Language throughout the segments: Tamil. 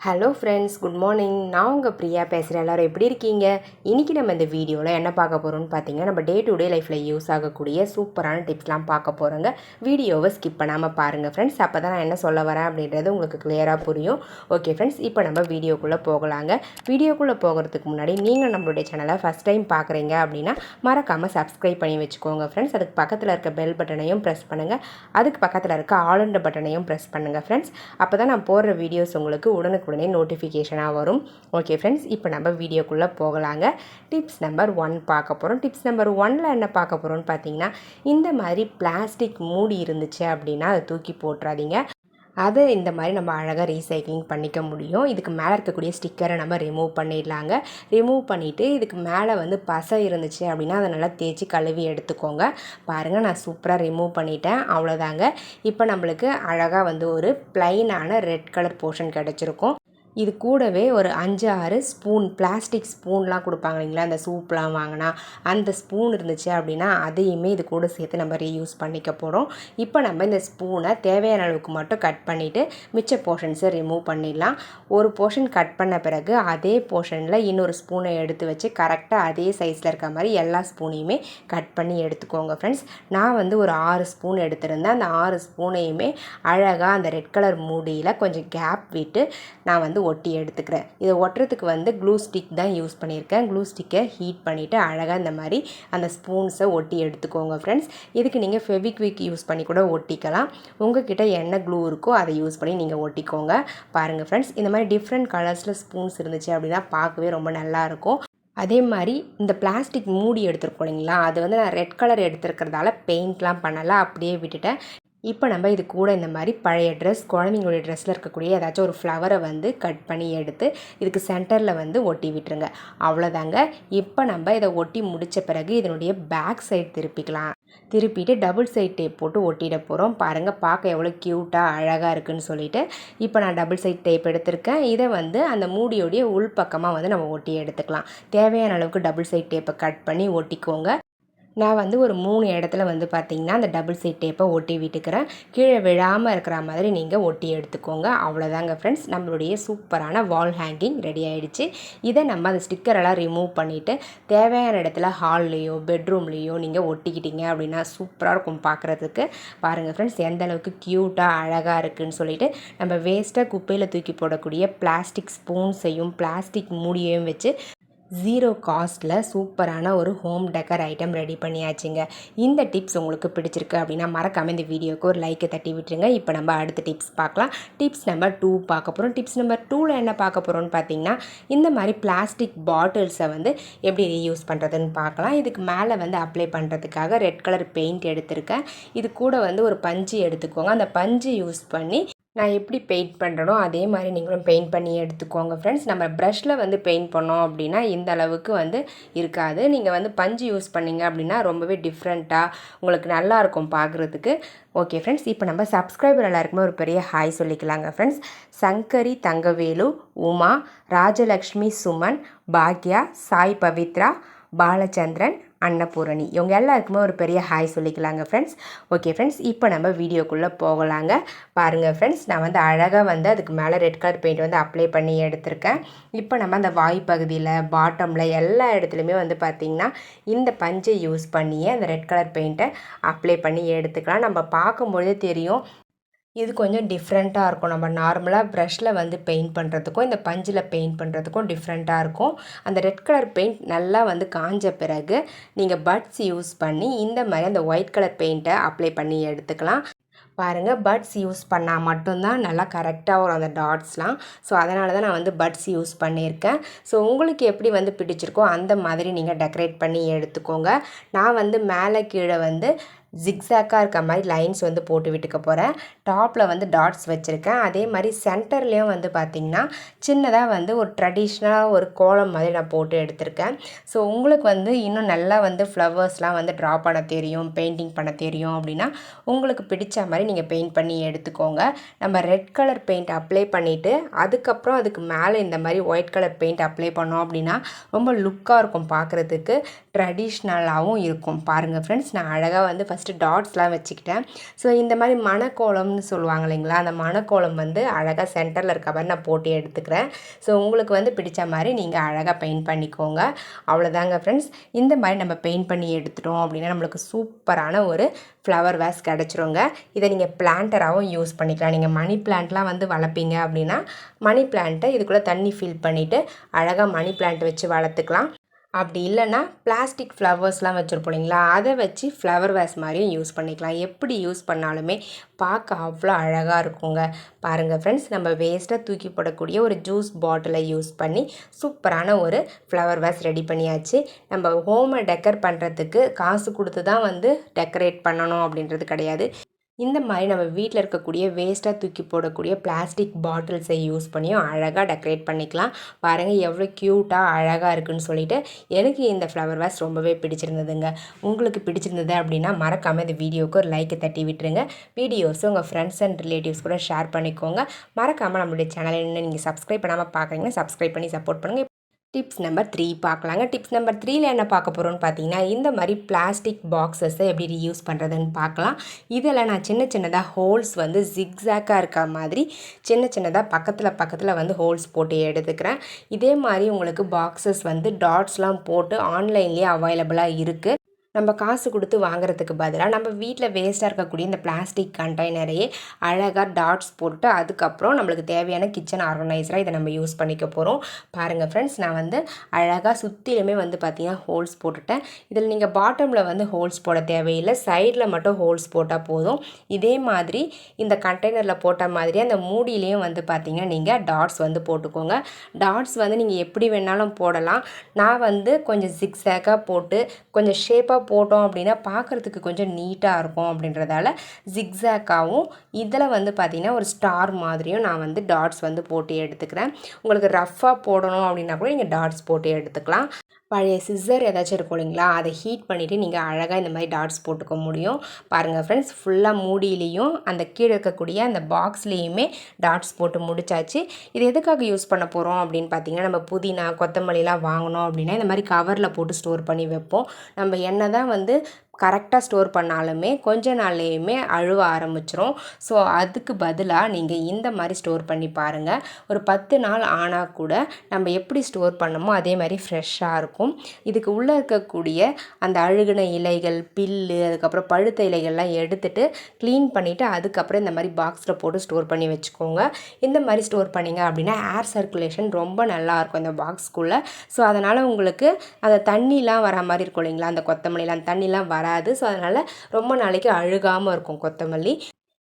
Hello friends, good morning. நான் உங்கள் பிரியா பேசுகிறேன். எல்லோரும் எப்படி இருக்கீங்க? இன்றைக்கி நம்ம இந்த வீடியோவில் என்ன பார்க்க போகிறோம்னு பார்த்தீங்கன்னா, நம்ம டே டு டே லைஃப்பில் யூஸ் ஆகக்கூடிய சூப்பரான டிப்ஸ்லாம் பார்க்க போகிறோங்க. வீடியோவை ஸ்கிப் பண்ணாமல் பாருங்கள் ஃப்ரெண்ட்ஸ். அப்போ தான் நான் என்ன சொல்ல வரேன் அப்படின்றது உங்களுக்கு கிளியராக புரியும். ஓகே ஃப்ரெண்ட்ஸ், இப்போ நம்ம வீடியோக்குள்ளே போகலாங்க. வீடியோக்குள்ளே போகிறதுக்கு முன்னாடி நீங்கள் நம்மளுடைய சேனலை ஃபஸ்ட் டைம் பார்க்குறீங்க அப்படின்னா மறக்காமல் சப்ஸ்கிரைப் பண்ணி வச்சுக்கோங்க ஃப்ரெண்ட்ஸ். அதுக்கு பக்கத்தில் இருக்க பெல் பட்டனையும் ப்ரெஸ் பண்ணுங்கள். அதுக்கு பக்கத்தில் இருக்க ஆல் என்ற பட்டனையும் ப்ரெஸ் பண்ணுங்கள் ஃப்ரெண்ட்ஸ். அப்போ தான் நான் போடுற வீடியோஸ் உங்களுக்கு உடனே நோட்டிஃபிகேஷனாக வரும். ஓகே ஃப்ரெண்ட்ஸ், இப்போ நம்ம வீடியோக்குள்ளே போகலாங்க. டிப்ஸ் நம்பர் 1 பார்க்க போகிறோம். டிப்ஸ் நம்பர் 1ல் என்ன பார்க்க போகிறோம்னு பார்த்தீங்கன்னா, இந்த மாதிரி பிளாஸ்டிக் மூடி இருந்துச்சு அப்படின்னா அதை தூக்கி போட்டுறாதீங்க. அதை இந்த மாதிரி நம்ம அழகாக ரீசைக்ளிங் பண்ணிக்க முடியும். இதுக்கு மேலே இருக்கக்கூடிய ஸ்டிக்கரை நம்ம ரிமூவ் பண்ணிடலாங்க. ரிமூவ் பண்ணிவிட்டு இதுக்கு மேலே வந்து பசை இருந்துச்சு அப்படின்னா அதை நல்லா தேய்ச்சி கழுவி எடுத்துக்கோங்க. பாருங்கள், நான் சூப்பராக ரிமூவ் பண்ணிட்டேன். அவ்வளோதாங்க. இப்போ நம்மளுக்கு அழகாக வந்து ஒரு ப்ளைனான ரெட் கலர் போர்ஷன் கிடச்சிருக்கும். இது கூடவே ஒரு 5-6 ஸ்பூன், பிளாஸ்டிக் ஸ்பூன்லாம் கொடுப்பாங்க இல்லைங்களா, அந்த சூப்லாம் வாங்கினா அந்த ஸ்பூன் இருந்துச்சு அப்படின்னா அதையுமே இது கூட சேர்த்து நம்ம ரீயூஸ் பண்ணிக்க போகிறோம். இப்போ நம்ம இந்த ஸ்பூனை தேவையான அளவுக்கு மட்டும் கட் பண்ணிவிட்டு மிச்ச போர்ஷன்ஸை ரிமூவ் பண்ணிடலாம். ஒரு போர்ஷன் கட் பண்ண பிறகு அதே போர்ஷனில் இன்னொரு ஸ்பூனை எடுத்து வச்சு கரெக்டாக அதே சைஸில் இருக்க மாதிரி எல்லா ஸ்பூனையுமே கட் பண்ணி எடுத்துக்கோங்க ஃப்ரெண்ட்ஸ். நான் வந்து ஒரு 6 ஸ்பூன் எடுத்திருந்தேன். அந்த 6 ஸ்பூனையுமே அழகாக அந்த ரெட் கலர் மூடியில் கொஞ்சம் கேப் விட்டு நான் வந்து ஒட்டி எடுத்துக்கிறேன். இதை ஒட்டுறதுக்கு வந்து க்ளூ ஸ்டிக் தான் யூஸ் பண்ணியிருக்கேன். க்ளூ ஸ்டிக்கை ஹீட் பண்ணிவிட்டு அழகாக இந்த மாதிரி அந்த ஸ்பூன்ஸை ஒட்டி எடுத்துக்கோங்க ஃப்ரெண்ட்ஸ். இதுக்கு நீங்கள் ஃபெவிக்விக் யூஸ் பண்ணி கூட ஒட்டிக்கலாம். உங்கள்கிட்ட என்ன க்ளூ இருக்கோ அதை யூஸ் பண்ணி நீங்கள் ஒட்டிக்கோங்க. பாருங்கள் ஃப்ரெண்ட்ஸ், இந்த மாதிரி டிஃப்ரெண்ட் கலர்ஸில் ஸ்பூன்ஸ் இருந்துச்சு அப்படின்னா பார்க்கவே ரொம்ப நல்லாயிருக்கும். அதே மாதிரி இந்த பிளாஸ்டிக் மூடி எடுத்துருக்கோம் இல்லைங்களா, அது வந்து நான் ரெட் கலர் எடுத்துருக்கிறதால பெயிண்ட்லாம் பண்ணலை, அப்படியே விட்டுட்டேன். இப்போ நம்ம இது கூட இந்த மாதிரி பழைய ட்ரெஸ், குழந்தைங்களுடைய ட்ரெஸ்ஸில் இருக்கக்கூடிய ஏதாச்சும் ஒரு ஃப்ளவரை வந்து கட் பண்ணி எடுத்து இதுக்கு சென்டரில் வந்து ஒட்டி விட்டுருங்க. அவ்வளோதாங்க. இப்போ நம்ம இதை ஒட்டி முடித்த பிறகு இதனுடைய பேக் சைடு திருப்பிட்டு டபுள் சைட் டேப் போட்டு ஒட்டிட போகிறோம். பாருங்கள், பார்க்க எவ்வளோ க்யூட்டாக அழகாக இருக்குதுன்னு சொல்லிட்டு இப்போ நான் டபுள் சைட் டேப் எடுத்திருக்கேன். இதை வந்து அந்த மூடியோடைய உள்பக்கமாக வந்து நம்ம ஒட்டி எடுத்துக்கலாம். தேவையான அளவுக்கு டபுள் சைட் டேப்பை கட் பண்ணி ஒட்டிக்கோங்க. நான் வந்து ஒரு 3 இடத்துல வந்து பார்த்திங்கன்னா அந்த டபுள் சைட் டேப்பை ஒட்டி விட்டுக்கிறேன். கீழே விழாமல் இருக்கிற மாதிரி நீங்கள் ஒட்டி எடுத்துக்கோங்க. அவ்வளோதாங்க ஃப்ரெண்ட்ஸ், நம்மளுடைய சூப்பரான வால் ஹேங்கிங் ரெடி ஆகிடுச்சு. இதை நம்ம அந்த ஸ்டிக்கரெல்லாம் ரிமூவ் பண்ணிவிட்டு தேவையான இடத்துல ஹால்லேயோ பெட்ரூம்லேயோ நீங்கள் ஒட்டிக்கிட்டீங்க அப்படின்னா சூப்பராக இருக்கும் பார்க்குறதுக்கு. பாருங்கள் ஃப்ரெண்ட்ஸ், எந்த அளவுக்கு க்யூட்டாக அழகாக இருக்குதுன்னு சொல்லிட்டு நம்ம வேஸ்ட்டாக குப்பையில் தூக்கி போடக்கூடிய பிளாஸ்டிக் ஸ்பூன்ஸையும் பிளாஸ்டிக் மூடியையும் வச்சு 0 காஸ்ட்டில் சூப்பரான ஒரு ஹோம் டெக்கர் ஐட்டம் ரெடி பண்ணியாச்சுங்க. இந்த டிப்ஸ் உங்களுக்கு பிடிச்சிருக்கு அப்படின்னா மறக்காமல் இந்த வீடியோக்கு ஒரு லைக்கை தட்டி விட்டுருங்க. இப்போ நம்ம அடுத்த டிப்ஸ் பார்க்கலாம். டிப்ஸ் நம்பர் 2 பார்க்க போகிறோம். டிப்ஸ் நம்பர் 2ல் என்ன பார்க்க போகிறோம்னு பார்த்தீங்கன்னா, இந்த மாதிரி பிளாஸ்டிக் பாட்டில்ஸை வந்து எப்படி ரீயூஸ் பண்ணுறதுன்னு பார்க்கலாம். இதுக்கு மேலே வந்து அப்ளை பண்ணுறதுக்காக ரெட் கலர் பெயிண்ட் எடுத்திருக்கேன். இது கூட வந்து ஒரு பஞ்சு எடுத்துக்கோங்க. அந்த பஞ்சு யூஸ் பண்ணி நான் எப்படி பெயிண்ட் பண்ணுறனோ அதே மாதிரி நீங்களும் பெயிண்ட் பண்ணி எடுத்துக்கோங்க ஃப்ரெண்ட்ஸ். நம்ம ப்ரஷில் வந்து பெயிண்ட் பண்ணோம் அப்படின்னா இந்த அளவுக்கு வந்து இருக்காது. நீங்கள் வந்து பஞ்சு யூஸ் பண்ணிங்க அப்படின்னா ரொம்பவே டிஃப்ரெண்ட்டாக உங்களுக்கு நல்லாயிருக்கும் பார்க்குறதுக்கு. ஓகே ஃப்ரெண்ட்ஸ், இப்போ நம்ம சப்ஸ்கிரைபர் எல்லாருக்குமே ஒரு பெரிய ஹாய் சொல்லிக்கலாங்க ஃப்ரெண்ட்ஸ். சங்கரி, தங்கவேலு, உமா, ராஜலக்ஷ்மி, சுமன், பாக்யா, சாய் பவித்ரா, பாலச்சந்திரன், அன்னபூரணி, இவங்க எல்லாருக்குமே ஒரு பெரிய ஹாய் சொல்லிக்கலாங்க ஃப்ரெண்ட்ஸ். ஓகே ஃப்ரெண்ட்ஸ், இப்போ நம்ம வீடியோக்குள்ளே போகலாங்க. பாருங்கள் ஃப்ரெண்ட்ஸ், நான் வந்து அழகாக வந்து அதுக்கு மேலே ரெட் கலர் பெயிண்ட் வந்து அப்ளை பண்ணி எடுத்திருக்கேன். இப்போ நம்ம அந்த வாய் பகுதியில் பாட்டமில் எல்லா இடத்துலையுமே வந்து பார்த்திங்கன்னா இந்த பஞ்சை யூஸ் பண்ணியே அந்த ரெட் கலர் பெயிண்ட்டை அப்ளை பண்ணி எடுத்துக்கலாம். நம்ம பார்க்கும்பொழுதே தெரியும் இது கொஞ்சம் டிஃப்ரெண்ட்டாக இருக்கும். நம்ம நார்மலாக ப்ரஷில் வந்து பெயிண்ட் பண்ணுறதுக்கும் இந்த பஞ்சில் பெயிண்ட் பண்ணுறதுக்கும் டிஃப்ரெண்ட்டாக இருக்கும். அந்த ரெட் கலர் பெயிண்ட் நல்லா வந்து காஞ்ச பிறகு நீங்கள் பட்ஸ் யூஸ் பண்ணி இந்த மாதிரி அந்த ஒயிட் கலர் பெயிண்ட்டை அப்ளை பண்ணி எடுத்துக்கலாம். பாருங்கள், பட்ஸ் யூஸ் பண்ணால் மட்டும்தான் நல்லா கரெக்டாக வரும் அந்த டாட்ஸ்லாம். ஸோ அதனால தான் நான் வந்து பட்ஸ் யூஸ் பண்ணியிருக்கேன். ஸோ உங்களுக்கு எப்படி வந்து பிடிச்சிருக்கோ அந்த மாதிரி நீங்கள் டெக்கரேட் பண்ணி எடுத்துக்கோங்க. நான் வந்து மேலே கீழே வந்து ஜிக்ஸாக்காக இருக்க மாதிரி லைன்ஸ் வந்து போட்டு விட்டுக்க போகிறேன். டாப்பில் வந்து டாட்ஸ் வச்சுருக்கேன். அதே மாதிரி சென்டர்லேயும் வந்து பார்த்திங்கன்னா சின்னதாக வந்து ஒரு ட்ரெடிஷ்னலாக ஒரு கோலம் மாதிரி நான் போட்டு எடுத்திருக்கேன். ஸோ உங்களுக்கு வந்து இன்னும் நல்லா வந்து ஃப்ளவர்ஸ்லாம் வந்து ட்ரா பண்ண தெரியும், பெயிண்டிங் பண்ண தெரியும் அப்படின்னா உங்களுக்கு பிடிச்ச மாதிரி நீங்கள் பெயிண்ட் பண்ணி எடுத்துக்கோங்க. நம்ம ரெட் கலர் பெயிண்ட் அப்ளை பண்ணிவிட்டு அதுக்கப்புறம் அதுக்கு மேலே இந்த மாதிரி ஒயிட் கலர் பெயிண்ட் அப்ளை பண்ணோம் அப்படின்னா ரொம்ப லுக்காக இருக்கும், பார்க்குறதுக்கு ட்ரெடிஷ்னலாகவும் இருக்கும். பாருங்கள் ஃப்ரெண்ட்ஸ், நான் அழகாக வந்து ஃபஸ்ட்டு டாட்ஸ்லாம் வச்சுக்கிட்டேன். ஸோ இந்த மாதிரி மணக்கோலம்னு சொல்லுவாங்க இல்லைங்களா, அந்த மணக்கோலம் வந்து அழகாக சென்டரில் இருக்க மாதிரி நான் போட்டு எடுத்துக்கிறேன். ஸோ உங்களுக்கு வந்து பிடிச்ச மாதிரி நீங்கள் அழகாக பெயிண்ட் பண்ணிக்கோங்க. அவ்வளோதாங்க ஃப்ரெண்ட்ஸ். இந்த மாதிரி நம்ம பெயிண்ட் பண்ணி எடுத்துட்டோம் அப்படின்னா நம்மளுக்கு சூப்பரான ஒரு ஃப்ளவர் வேஸ் கிடச்சிருங்க. இதை நீங்கள் பிளான்டராகவும் யூஸ் பண்ணிக்கலாம். நீங்கள் மணி பிளான்ட்லாம் வந்து வளர்ப்பீங்க அப்படின்னா மணி பிளான்ட்டை இதுக்குள்ளே தண்ணி ஃபில் பண்ணிவிட்டு அழகாக மணி பிளான்ட் வச்சு வளர்த்துக்கலாம். அப்படி இல்லைன்னா பிளாஸ்டிக் ஃப்ளவர்ஸ்லாம் வச்சுருப்போம் இல்லைங்களா, அதை வச்சு ஃப்ளவர் வேஸ் மாதிரியும் யூஸ் பண்ணிக்கலாம். எப்படி யூஸ் பண்ணாலுமே பார்க்க அவ்வளோ அழகாக இருக்குங்க. பாருங்கள் ஃப்ரெண்ட்ஸ், நம்ம வேஸ்ட்டாக தூக்கி போடக்கூடிய ஒரு ஜூஸ் பாட்டிலை யூஸ் பண்ணி சூப்பரான ஒரு ஃப்ளவர் வேஸ் ரெடி பண்ணியாச்சு. நம்ம ஹோமை டெக்கர் பண்ணுறதுக்கு காசு கொடுத்து தான் வந்து டெக்கரேட் பண்ணணும் அப்படின்றது கிடையாது. இந்த மாதிரி நம்ம வீட்டில் இருக்கக்கூடிய வேஸ்ட்டாக தூக்கி போடக்கூடிய பிளாஸ்டிக் பாட்டில்ஸை யூஸ் பண்ணியும் அழகாக டெக்கரேட் பண்ணிக்கலாம். பாருங்கள் எவ்வளோ க்யூட்டாக அழகாக இருக்குதுன்னு சொல்லிட்டு எனக்கு இந்த ஃப்ளவர் வேஸ் ரொம்பவே பிடிச்சிருந்ததுங்க. உங்களுக்கு பிடிச்சிருந்தது அப்படின்னா மறக்காமல் இந்த வீடியோவுக்கு ஒரு லைக்கை தட்டி விட்டுருங்க. வீடியோஸும் உங்கள் ஃப்ரெண்ட்ஸ் அண்ட் ரிலேட்டிவ்ஸ் கூட ஷேர் பண்ணிக்கோங்க. மறக்காமல் நம்மளுடைய சேனலை இன்னும் நீங்கள் சப்ஸ்கிரைப் பண்ணாமல் பார்க்குறீங்கன்னா சப்ஸ்கிரைப் பண்ணி சப்போர்ட் பண்ணுங்கள். டிப்ஸ் நம்பர் 3 பார்க்கலாங்க. டிப்ஸ் நம்பர் 3ல என்ன பார்க்க போகிறோன்னு பார்த்தீங்கன்னா, இந்த மாதிரி பிளாஸ்டிக் பாக்ஸஸை எப்படி ரீயூஸ் பண்ணுறதுன்னு பார்க்கலாம். இதில் நான் சின்ன சின்னதாக ஹோல்ஸ் வந்து ஜிக்ஸாக்காக இருக்க மாதிரி சின்ன சின்னதாக பக்கத்தில் வந்து ஹோல்ஸ் போட்டு எடுத்துக்கிறேன். இதே மாதிரி உங்களுக்கு பாக்ஸஸ் வந்து டாட்ஸ்லாம் போட்டு ஆன்லைன்லேயே அவைலபிளாக இருக்குது. நம்ம காசு கொடுத்து வாங்குறதுக்கு பதிலாக நம்ம வீட்டில் வேஸ்ட்டாக இருக்கக்கூடிய இந்த பிளாஸ்டிக் கண்டெய்னரையே அழகாக டாட்ஸ் போட்டு அதுக்கப்புறம் நம்மளுக்கு தேவையான கிச்சன் ஆர்கனைசராக இதை நம்ம யூஸ் பண்ணிக்க போகிறோம். பாருங்கள் ஃப்ரெண்ட்ஸ், நான் வந்து அழகாக சுற்றிலுமே வந்து பார்த்திங்கன்னா ஹோல்ஸ் போட்டுட்டேன். இதில் நீங்கள் பாட்டமில் வந்து ஹோல்ஸ் போட தேவையில்லை, சைடில் மட்டும் ஹோல்ஸ் போட்டால் போதும். இதே மாதிரி இந்த கண்டெய்னரில் போட்ட மாதிரி அந்த மூடியிலையும் வந்து பார்த்திங்கன்னா நீங்கள் டாட்ஸ் வந்து போட்டுக்கோங்க. டாட்ஸ் வந்து நீங்கள் எப்படி வேணாலும் போடலாம். நான் வந்து கொஞ்சம் ஜிக்ஸாக்காக போட்டு கொஞ்சம் ஷேப்பாக போட்டோம் அப்படின்னா பார்க்குறதுக்கு கொஞ்சம் நீட்டாக இருக்கும் அப்படின்றதால ஜிக்ஸாக்காகவும் இதில் வந்து பார்த்திங்கன்னா ஒரு ஸ்டார் மாதிரியும் நான் வந்து டாட்ஸ் வந்து போட்டு எடுத்துக்கிறேன். உங்களுக்கு ரஃப்பாக போடணும் அப்படின்னா கூட நீங்கள் டாட்ஸ் போட்டு எடுத்துக்கலாம். பழைய சிசர் ஏதாச்சும் இருக்கும் இல்லைங்களா, அதை ஹீட் பண்ணிவிட்டு நீங்கள் அழகாக இந்த மாதிரி டாட்ஸ் போட்டுக்க முடியும். பாருங்கள் ஃப்ரெண்ட்ஸ், ஃபுல்லாக மூடியிலையும் அந்த கீழே இருக்கக்கூடிய அந்த பாக்ஸ்லேயுமே டாட்ஸ் போட்டு முடிச்சாச்சு. இது எதுக்காக யூஸ் பண்ண போகிறோம் அப்படின்னு பார்த்தீங்கன்னா, நம்ம புதினா கொத்தமல்லிலாம் வாங்கினோம் அப்படின்னா இந்த மாதிரி கவரில் போட்டு ஸ்டோர் பண்ணி வைப்போம். நம்ம என்ன தான் வந்து கரெக்டாக ஸ்டோர் பண்ணாலுமே கொஞ்ச நாள்லேயுமே அழுவ ஆரம்பிச்சிரும். ஸோ அதுக்கு பதிலாக நீங்கள் இந்த மாதிரி ஸ்டோர் பண்ணி பாருங்கள். ஒரு 10 நாள் ஆனால் கூட நம்ம எப்படி ஸ்டோர் பண்ணமோ அதே மாதிரி ஃப்ரெஷ்ஷாக இருக்கும். இதுக்கு உள்ளே இருக்கக்கூடிய அந்த அழுகின இலைகள், பில்லு, அதுக்கப்புறம் பழுத்த இலைகள்லாம் எடுத்துகிட்டு க்ளீன் பண்ணிவிட்டு அதுக்கப்புறம் இந்த மாதிரி பாக்ஸில் போட்டு ஸ்டோர் பண்ணி வச்சுக்கோங்க. இந்த மாதிரி ஸ்டோர் பண்ணிங்க அப்படின்னா ஏர் சர்க்குலேஷன் ரொம்ப நல்லாயிருக்கும் இந்த பாக்ஸ்க்குள்ளே. ஸோ அதனால் உங்களுக்கு அந்த தண்ணிலாம் வர மாதிரி இருக்கும் இல்லைங்களா, அந்த கொத்தமல்லியில் அந்த தண்ணிலாம் வராது. ஸோ அதனால் ரொம்ப நாளைக்கு அழுகாமல் இருக்கும் கொத்தமல்லி.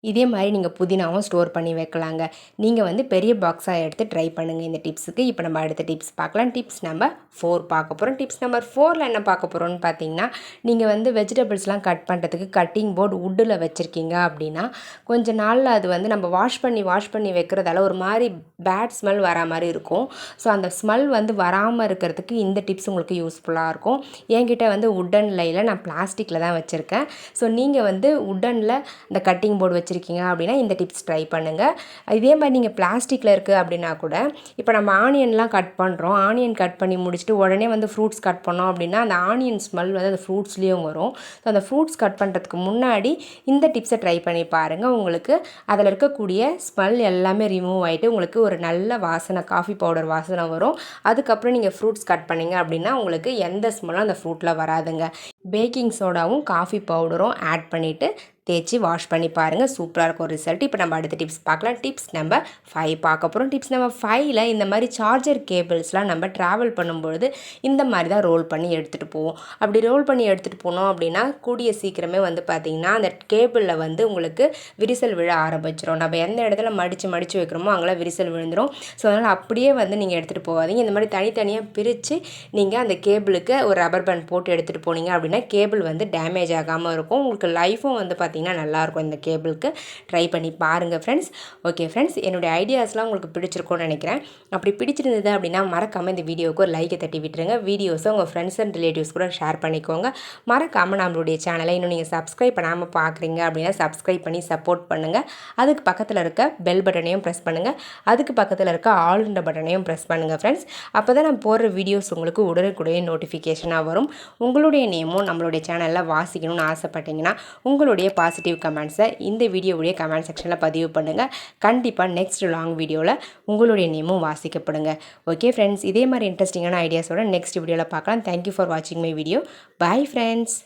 இதே மாதிரி நீங்கள் புதினாவும் ஸ்டோர் பண்ணி வைக்கலாங்க. நீங்கள் வந்து பெரிய பாக்ஸாக எடுத்து ட்ரை பண்ணுங்கள் இந்த டிப்ஸுக்கு. இப்போ நம்ம அடுத்த டிப்ஸ் பார்க்கலாம். டிப்ஸ் நம்பர் 4 பார்க்க போகிறோம். டிப்ஸ் நம்பர் 4ல் என்ன பார்க்க போகிறோன்னு பார்த்தீங்கன்னா, நீங்கள் வந்து வெஜிடபிள்ஸ்லாம் கட் பண்ணுறதுக்கு கட்டிங் போர்டு வுட்டில் வச்சுருக்கீங்க அப்படின்னா கொஞ்சம் நாளில் அது வந்து நம்ம வாஷ் பண்ணி வைக்கிறதால ஒரு மாதிரி பேட் ஸ்மெல் வரா மாதிரி இருக்கும். ஸோ அந்த ஸ்மெல் வந்து வராமல் இருக்கிறதுக்கு இந்த டிப்ஸ் உங்களுக்கு யூஸ்ஃபுல்லாக இருக்கும். என்கிட்ட வந்து வுட்டனில் இல்லை, நான் பிளாஸ்டிக்கில் தான் வச்சுருக்கேன். ஸோ நீங்கள் வந்து வுட்டனில் இந்த கட்டிங் போர்டு வச்சுருக்கீங்க அப்படின்னா இந்த டிப்ஸ் ட்ரை பண்ணுங்கள். இதே மாதிரி நீங்கள் பிளாஸ்டிக்கில் இருக்குது அப்படின்னா கூட இப்போ நம்ம ஆனியன்லாம் கட் பண்ணுறோம். ஆனியன் கட் பண்ணி முடிச்சுட்டு உடனே வந்து ஃப்ரூட்ஸ் கட் பண்ணோம் அப்படின்னா அந்த ஆனியன் ஸ்மெல் வந்து அந்த ஃப்ரூட்ஸ்லேயும் வரும். ஸோ அந்த ஃப்ரூட்ஸ் கட் பண்ணுறதுக்கு முன்னாடி இந்த டிப்ஸை ட்ரை பண்ணி பாருங்கள். உங்களுக்கு அதில் இருக்கக்கூடிய ஸ்மெல் எல்லாமே ரிமூவ் ஆகிட்டு உங்களுக்கு ஒரு நல்ல வாசனை, காஃபி பவுடர் வாசனை வரும். அதுக்கப்புறம் நீங்கள் ஃப்ரூட்ஸ் கட் பண்ணிங்க அப்படின்னா உங்களுக்கு எந்த ஸ்மெல்லும் அந்த ஃப்ரூட்டில் வராதுங்க. பேக்கிங் சோடாவும் காஃபி பவுடரும் ஆட் பண்ணிவிட்டு தேய்ச்சி வாஷ் பண்ணி பாருங்கள். சூப்பராக இருக்கும் ரிசல்ட். இப்போ நம்ம அடுத்த டிப்ஸ் பார்க்கலாம். டிப்ஸ் நம்பர் 5 பார்க்க போகிறோம். டிப்ஸ் நம்பர் 5ல் இந்த மாதிரி சார்ஜர் கேபிள்ஸ்லாம் நம்ம ட்ராவல் பண்ணும்பொழுது இந்த மாதிரி தான் ரோல் பண்ணி எடுத்துகிட்டு போவோம். அப்படி ரோல் பண்ணி எடுத்துகிட்டு போனோம் அப்படின்னா கூடிய சீக்கிரமே வந்து பார்த்திங்கன்னா அந்த கேபிளில் வந்து உங்களுக்கு விரிசல் விழ ஆரம்பிச்சிடும். நம்ம எந்த இடத்துல மடித்து வைக்கிறோமோ அங்கெல்லாம் விரிசல் விழுந்துடும். ஸோ அதனால் அப்படியே வந்து நீங்கள் எடுத்துகிட்டு போகாதீங்க. இந்த மாதிரி தனித்தனியாக பிரித்து நீங்கள் அந்த கேபிளுக்கு ஒரு ரப்பர் பேண்ட் போட்டு எடுத்துகிட்டு போனீங்க அப்படின்னா கேபிள் வந்து டேமேஜ் ஆகாமல் இருக்கும். உங்களுக்கு லைஃபும் வந்து பார்த்திங்கன்னா பார்த்திங்கன்னா நல்லாயிருக்கும் இந்த கேபிளுக்கு. ட்ரை பண்ணி பாருங்கள் ஃப்ரெண்ட்ஸ். ஓகே ஃப்ரெண்ட்ஸ், என்னுடைய ஐடியாஸ்லாம் உங்களுக்கு பிடிச்சிருக்கும்னு நினைக்கிறேன். அப்படி பிடிச்சிருந்தது அப்படின்னா மறக்காமல் இந்த வீடியோவுக்கு ஒரு லைக்கை தட்டி விட்டுருங்க. வீடியோஸை உங்கள் ஃப்ரெண்ட்ஸ் அண்ட் ரிலேட்டிவ்ஸ் கூட ஷேர் பண்ணிக்கோங்க. மறக்காமல் நம்மளுடைய சேனலை இன்னும் நீங்கள் சப்ஸ்கிரைப் பண்ணாமல் பார்க்குறீங்க அப்படின்னா சப்ஸ்கிரைப் பண்ணி சப்போர்ட் பண்ணுங்கள். அதுக்கு பக்கத்தில் இருக்க பெல் பட்டனையும் ப்ரெஸ் பண்ணுங்கள். அதுக்கு பக்கத்தில் இருக்க ஆல்ன்ற பட்டனையும் ப்ரெஸ் பண்ணுங்கள் ஃப்ரெண்ட்ஸ். அப்போ தான் நான் போடுற வீடியோஸ் உங்களுக்கு உடனுக்குடைய நோட்டிஃபிகேஷனாக வரும். உங்களுடைய நேமும் நம்மளுடைய சேனலில் வாசிக்கணும்னு ஆசைப்பட்டீங்கன்னா உங்களுடைய பாசிட்டிவ் கமெண்ட்ஸை இந்த வீடியோவுடைய கமெண்ட் செக்ஷனில் பதிவு பண்ணுங்கள். கண்டிப்பாக நெக்ஸ்ட் லாங் வீடியோவில் உங்களுடைய நேமும் வாசிக்கப்படுங்க. ஓகே ஃப்ரெண்ட்ஸ், இதே மாதிரி இன்ட்ரெஸ்டிங்கான ஐடியாஸோட நெக்ஸ்ட் வீடியோவில் பார்க்கலாம். தேங்க்யூ ஃபார் வாட்சிங் மை வீடியோ. Bye friends.